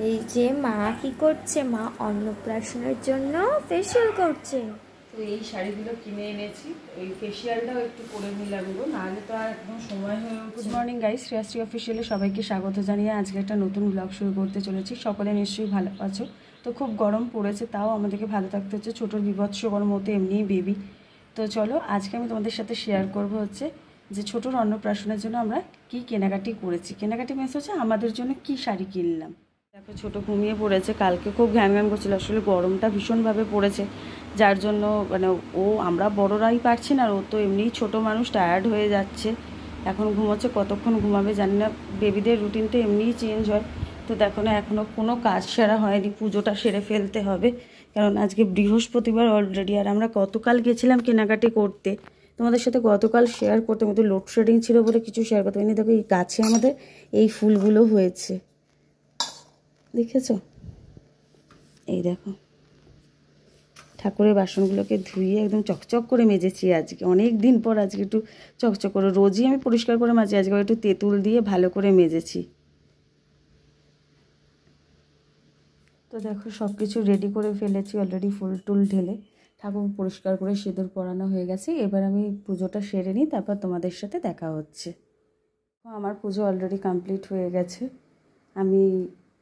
এই যে মা কি করছে, মা অন্নপ্রাশনের জন্য ফেসিয়াল করছে। তো এই শাড়িগুলো কিনে এনেছি, এই ফেসিয়ালটাও একটু করে নিলাম গো, নাহলে তো আর একদম সময় হয়ে উঠছে। গুড মর্নিং গাইস, শ্রেয়াশ্রী অফিসিয়ালে সবাইকে স্বাগত জানিয়ে আজকে একটা নতুন ব্লগ শুরু করতে চলেছি। সকলে নিশ্চয়ই ভালো আছো। তো খুব গরম পড়েছে, তাও আমাদেরকে ভালো থাকতে হচ্ছে। ছোটোর বিভৎস গরম হতে এমনিই বেবি। তো চলো আজকে আমি তোমাদের সাথে শেয়ার করব হচ্ছে যে ছোটোর অন্নপ্রাশনের জন্য আমরা কি কেনাকাটি করেছি। কেনাকাটি মিস হচ্ছে আমাদের জন্য কি শাড়ি কিনলাম। দেখো ছোটো ঘুমিয়ে পড়েছে, কালকে খুব ঘ্যান ঘ্যান করছিল। আসলে গরমটা ভীষণভাবে পড়েছে, যার জন্য মানে আমরা বড়রাই পারছি না, আর ও তো এমনিই ছোটো মানুষ, টায়ার্ড হয়ে যাচ্ছে, এখন ঘুমোচ্ছে। কতক্ষণ ঘুমাবে জানি না, বেবিদের রুটিন তো এমনিই চেঞ্জ হয়। তো দেখো না, এখনও কোনো কাজ সেরা হয়নি, পুজোটা সেরে ফেলতে হবে, কারণ আজকে বৃহস্পতিবার অলরেডি। আর আমরা গতকাল গেছিলাম কেনাকাটি করতে, তোমাদের সাথে গতকাল শেয়ার করতে, মতো লোডশেডিং ছিল বলে কিছু শেয়ার করতে পারিনি। দেখো এই গাছে আমাদের এই ফুলগুলো হয়েছে, দেখেছো? এই দেখো, ঠাকুরের বাসনগুলোকে ধুয়ে একদম চকচক করে মেজেছি আজকে, অনেক দিন পর আজকে একটু চকচক করে। রোজই আমি পরিষ্কার করে মাজি, আজকে একটু তেঁতুল দিয়ে ভালো করে মেজেছি। তো দেখো সব কিছু রেডি করে ফেলেছি অলরেডি, ফুল টুল ঢেলে ঠাকুর পরিষ্কার করে সিঁদুর পরানো হয়ে গেছে। এবার আমি পুজোটা সেরে নিই, তারপর তোমাদের সাথে দেখা হচ্ছে। আমার পুজো অলরেডি কমপ্লিট হয়ে গেছে, আমি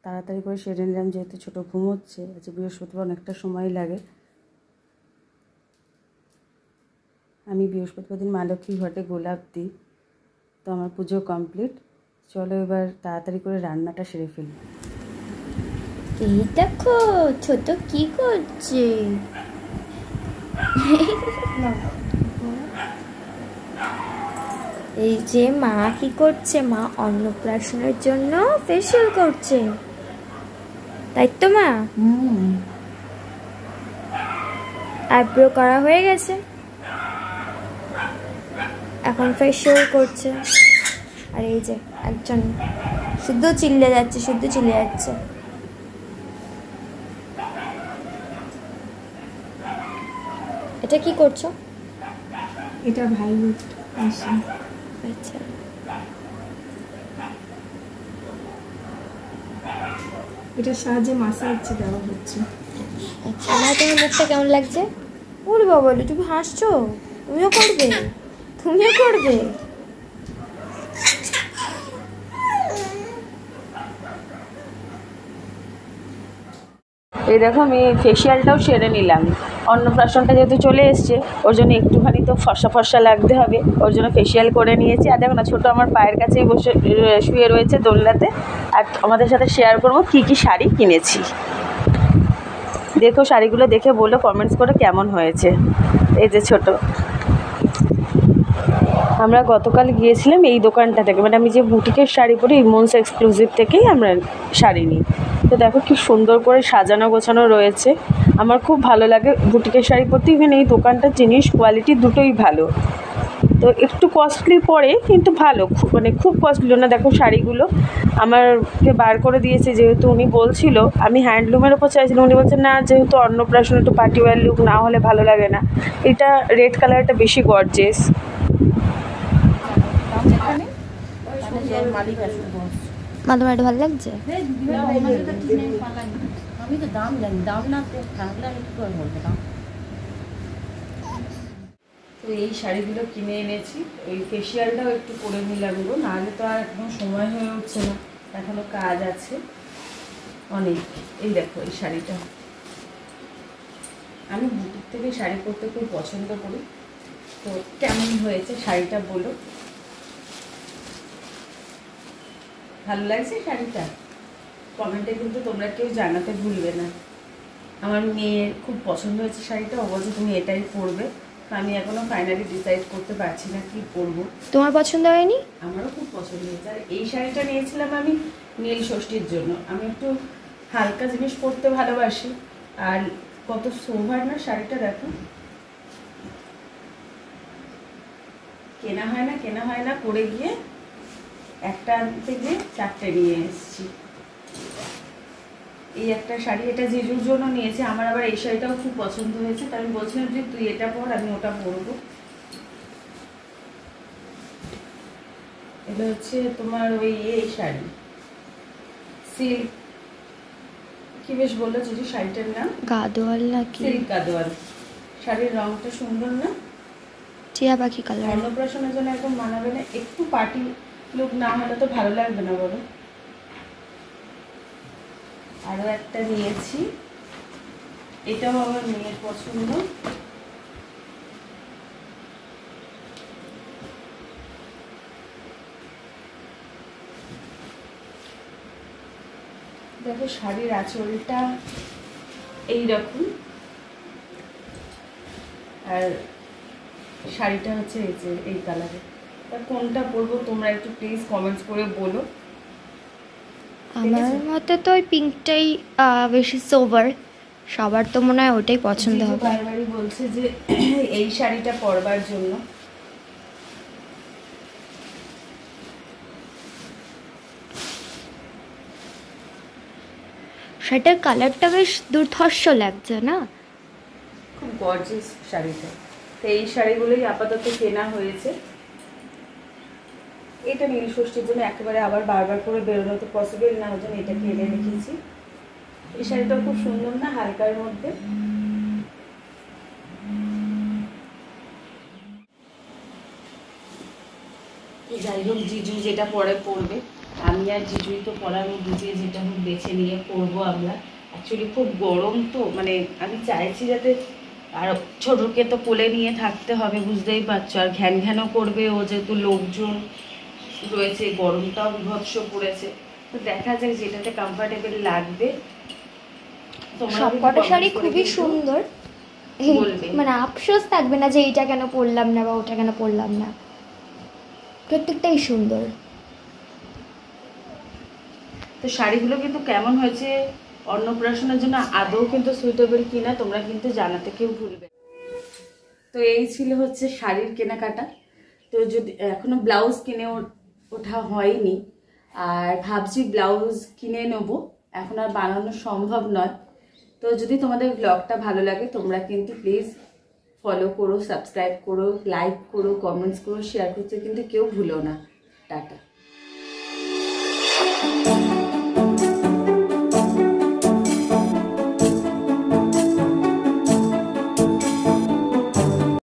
তাড়াতাড়ি করে সেরে নিলাম, যেহেতু ছোটো ঘুমোচ্ছে। আজকে বৃহস্পতিবার অনেকটা সময় লাগে। আমি বৃহস্পতিবার দিন মা লক্ষ্মী ঘটে গোলাপ দিই। তো আমার পুজো কমপ্লিট, চলো এবার তাড়াতাড়ি করে রান্নাটা সেরে ফেলি। এই দেখো ছোট কি করছে। এই যে মা কি করছে, মা অন্নপ্রাশনের জন্য ফেসিয়াল করছে, তাই তো মা? আইব্রো করা হয়ে গেছে, এখন ফেসিয়াল করছে। আর এই যে একজন শুধু চিল্লে যাচ্ছে, শুধু চিল্লে যাচ্ছে। এটা কি করছো? এটা ভাইব্রেট মেশিন। আচ্ছা, এটার সাহায্যে মাসাজ দেওয়া হচ্ছে। আচ্ছা মা, তোমার মুখটা কেমন লাগছে? ওরে বাবা, তুমি হাসছো, তুমিও করবে, তুমিও করবে। এই দেখো আমি ফেসিয়ালটাও সেরে নিলাম। অন্নপ্রাশনটা যেহেতু চলে এসছে, ওর জন্য একটুখানি তো ফর্সা ফর্সা লাগতে হবে, ওর জন্য ফেসিয়াল করে নিয়েছি। আর দেখো না, ছোটো আমার পায়ের কাছেই বসে শুয়ে রয়েছে দোলনাতে। আর আমাদের সাথে শেয়ার করবো কী কী শাড়ি কিনেছি। দেখো শাড়িগুলো দেখে বললো কমেন্টস করে কেমন হয়েছে। এই যে ছোটো, আমরা গতকাল গিয়েছিলাম এই দোকানটা থেকে, মানে আমি যে বুটিকের শাড়ি পরি ইমন্স এক্সক্লুসিভ থেকেই আমরা শাড়ি নিই। তো দেখো কি সুন্দর করে সাজানো গোছানো রয়েছে, আমার খুব ভালো লাগে বুটিকের শাড়ি পরতে। ইভেন এই দোকানটার জিনিস কোয়ালিটি দুটোই ভালো। তো একটু কস্টলি পড়ে, কিন্তু ভালো, মানে খুব কস্টলি না। দেখো শাড়িগুলো আমারকে বার করে দিয়েছে, যেহেতু উনি বলছিল আমি হ্যান্ডলুমের ওপর চাইছিলাম, উনি বলছেন না, যেহেতু অন্নপ্রাশন একটু পার্টিওয়ার লুক না হলে ভালো লাগে না। এটা রেড কালারটা বেশি গর্জিয়াস। মাদুমাটা ভালো লাগছে। আমি তো দাম জানি, দাম না থাকলে আমি কি করে বলবো দাম। তো এই শাড়িগুলো কিনে এনেছি, ওই ফেসিয়ালটাও একটু করে নিলাম গো, নাহলে তো আর এখনো সময় হয়ে উঠছে না, এখনো কাজ আছে অনেক। এই দেখো এই শাড়িটা, আমি বুটিক থেকে শাড়ি পরতে খুব পছন্দ করি। তো কেমন হয়েছে শাড়িটা বলো, ভালো লাগছে শাড়িটা? কমেন্টে কিন্তু তোমরা কেউ জানাতে ভুলবে না। আমার মেয়ের খুব পছন্দ হয়েছে শাড়িটা, ও বলছে তুমি এটাই পরবে। আমি এখনো ফাইনালি ডিসাইড করতে পারছি না কি পরবো। তোমার পছন্দ হয়নি? আমারও খুব পছন্দ হয়েছে। আর এই শাড়িটা নিয়েছিলাম আমি নীল ষষ্ঠীর জন্য। আমি একটু হালকা জিনিস পরতে ভালোবাসি, আর কত সোভার না শাড়িটা, দেখো কেনা হয় না করে গিয়ে একটা আনতে গিয়ে চারটে নিয়ে এসেছি। এই একটা শাড়ি, এটা জিজুর জন্য নিয়েছে, আমার আবার এই শাড়িটাও খুব পছন্দ হয়েছে, তাই আমি বলছিলাম যে তুই এটা পর, আমি ওটা পরবো। এটা হচ্ছে তোমার ওই এই শাড়ি সিল্ক কি বেশ বললো যদি শাড়িটার নাম গাদোয়াল নাকি সিল্ক গাদোয়াল। শাড়ির রংটা সুন্দর না? টিয়া পাখি কালার। অন্নপ্রাশনের জন্য একদম মানাবে না? একটু পার্টি লুক না হলে তো ভালো লাগবে না বলো। আরো একটা নিয়েছি, এটাও আমার মেয়ের পছন্দ। দেখো শাড়ির আঁচলটা এইরকম, আর শাড়িটা হচ্ছে এই যে এই কালারে। তা কোনটা পরবো তোমরা একটু প্লিজ কমেন্টস করে বলো। আমার মতে তো ওই পিঙ্কটাই বেশি সোভার, সবার তো মনে হয় ওটাই পছন্দ হবে। বারবারই বলছে যে এই শাড়িটা পরবার জন্য। শাড়িটার কালারটা বেশ দুর্ধর্ষ লাগছে না? খুব গর্জিয়াস শাড়িটা। তো এই শাড়িগুলোই আপাতত কেনা হয়েছে। এটা নীল ষষ্ঠীর জন্য একেবারে আবার বারবার করে বেরোনো তো পসিবল না, ওই জন্য এটা কিনে রেখেছি। এই শাড়িটাও খুব সুন্দর না, হালকার মধ্যে। যাই হোক, জিজু যেটা পরে পরবে, আমি আর জিজুই তো পরার বুঝিয়ে যেটা হোক বেছে নিয়ে পরবো আমরা। অ্যাকচুয়ালি খুব গরম তো, মানে আমি চাইছি যাতে, আর ছোটকে তো কোলে নিয়ে থাকতে হবে বুঝতেই পারছো, আর ঘ্যান ঘ্যানও করবে ও, যেহেতু লোকজন রয়েছে, গরমটাও বিভৎস পড়েছে। তো দেখা যাক যেটাতে কমফর্টেবল লাগবে। সবকটা শাড়ি খুবই সুন্দর, মানে আফসোস থাকবে না যে এইটা কেন পরলাম না বা ওটা কেন পরলাম না, প্রত্যেকটাই সুন্দর। তো শাড়িগুলো কিন্তু কেমন হয়েছে, অন্নপ্রাশনের জন্য আদৌ কিন্তু সুইটেবল কিনা তোমরা কিন্তু জানাতে কেউ ভুলবে। তো এই ছিল হচ্ছে শাড়ির কেনাকাটা। তো যদি এখনো ব্লাউজ কিনে ওঠা হয়নি, আর ভাবছি ব্লাউজ কিনে নেবো, এখন আর বানানো সম্ভব নয়। তো যদি তোমাদের ব্লগটা ভালো লাগে তোমরা কিন্তু প্লিজ ফলো করো, সাবস্ক্রাইব করো, লাইক করো, কমেন্টস করো, শেয়ার করতে কিন্তু কেউ ভুলো না। টাটা।